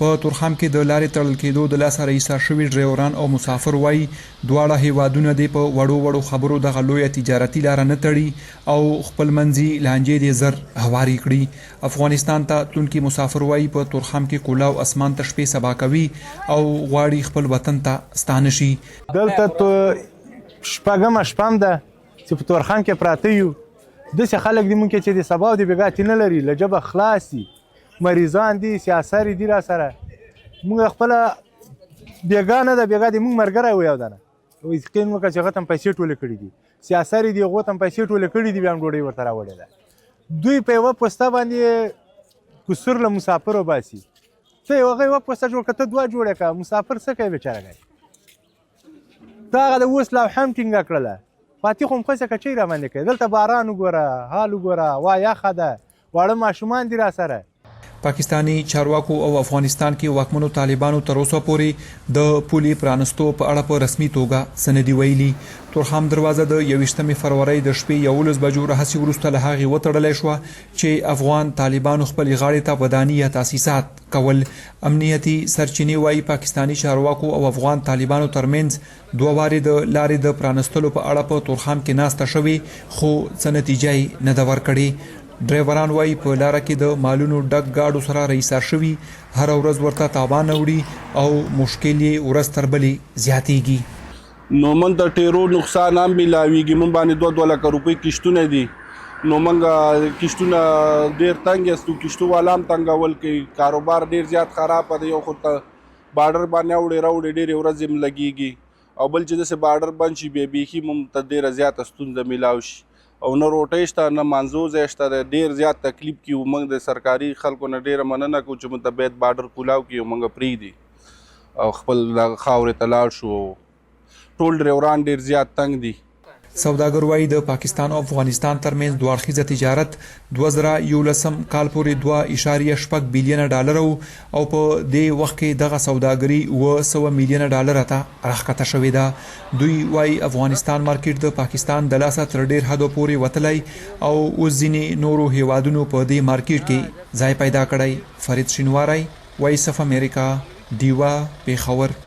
په تورخم کې د لارې تړل کېدو د لاسه رایسار شوي ډرایوران او مسافر وايي دواړه هېوادونه دې په وړو خبرو دغه لویه تجارتي لاره نه تړي او خپلمنځي لانجې دې زر هوارې کړي. افغانستان ته تلونکي مسافر وايي په تورخم کې کولاو اسمان ته شپې سبا کوي او غواړي خپل وطن ته ستانه شي. دلته شپږمه شپم ده چې په تورخم کې پراته یو، داسې خلک دي مونږ کې چې د سبا او د بېګا تې نه لري، له جبه خلاص دي، مریضان دي، سیاسر دي را سره. مونږ خپله بېګا نه ده، بېګا د مونږ ملګری و یو دانه یقین وکړه چې هغه ته هم پیسې ټولې کړي دي، سیاسر دي هغو ته هم پیسې ټولې کړي دي، بیا هم ډوډۍ ورته راوړې ده. دوی په یوه پوسته باندې کسور له مسافرو باسي. ته هغه یوه پوسته جوړ کړه، ته دوه جوړې کړه، مسافر څه کوي بېچاره دی؟ ته هغه د اوس لوحه هم ټینګه کړله، فاتح خو مخصه کچې را باندې کوي. دلته باران وګوره، حال وګوره، وا یخه ده، واړه ماشومان دي را سره. پاکستاني چارواکو او افغانستان کې واکمنو طالبانو تر اوسه پورې د پولي پرانستو په اړه په رسمي توګه سندي ویلي. تورخم دروازه د 21 فروری د شپې 11 بجو راهسي وروسته له هغې وتړلی شوه چې افغان طالبانو خپلې غاړې ته وداني یا تاسیسات کول. امنیتي سرچینې وایي پاکستاني چارواکو او افغان طالبانو ترمنځ دوه وارې د لارې د پرانستلو په اړه په تورخم کې ناسته شوې، خو څه نتیجه یې نه ده ورکړې. ډرایوران وایي په لاره کې د مالونو ډک ګاډو سره رایسار شوي، هره ورځ ورته تاوان وړي او مشکل یې ورځ تر بلې زیاتیږي. نو موږ د ټیرو نقصان هم میلاویږي. موږ باندې 2 لکه روپۍ کشتونه دي، نو موږ کشتونه ډېر تنګ یاستو، کشتو والا هم تنګول کوي، کاروبار ډېر زیات خراب دی. یو خو ته بارډر باندې اوړې راوړې ډېرې ورځې هم لګېږي، او بل چې داسې بارډر بند شي بیا بیخي موږ ته ډېره زیاته ستونزه میلاو شي، او نه روټۍ شته نه مانځو ځای شته. ډېر زیات تکلیف کیو. موږ د سرکاري خلکو نه ډېره مننه کوو چې موږ ته باید بارډر کولاو کړي او موږ پرېږدي او خپل خاورې ته لاړ شو. ټول ډرایوران ډېر زیات تنګ دي. سوداګرو وايي د پاکستان او افغانستان ترمنځ دوه اړخیزه تجارت 2011 کال پورې 2.6 بلین ډالر او په دې وخت کې دغه سوداګري 900 میلیون ډالر ته راښکته شوې ده. دوی وايي افغانستان مارکیټ د پاکستان د لاسه تر ډېر حده پورې وتلی او اوس ځینې نورو هیوادونو په دې مارکیټ کې ځای پیدا کړی. فرید، شینواري، وایس اف امریکا، دیوا، پیښور.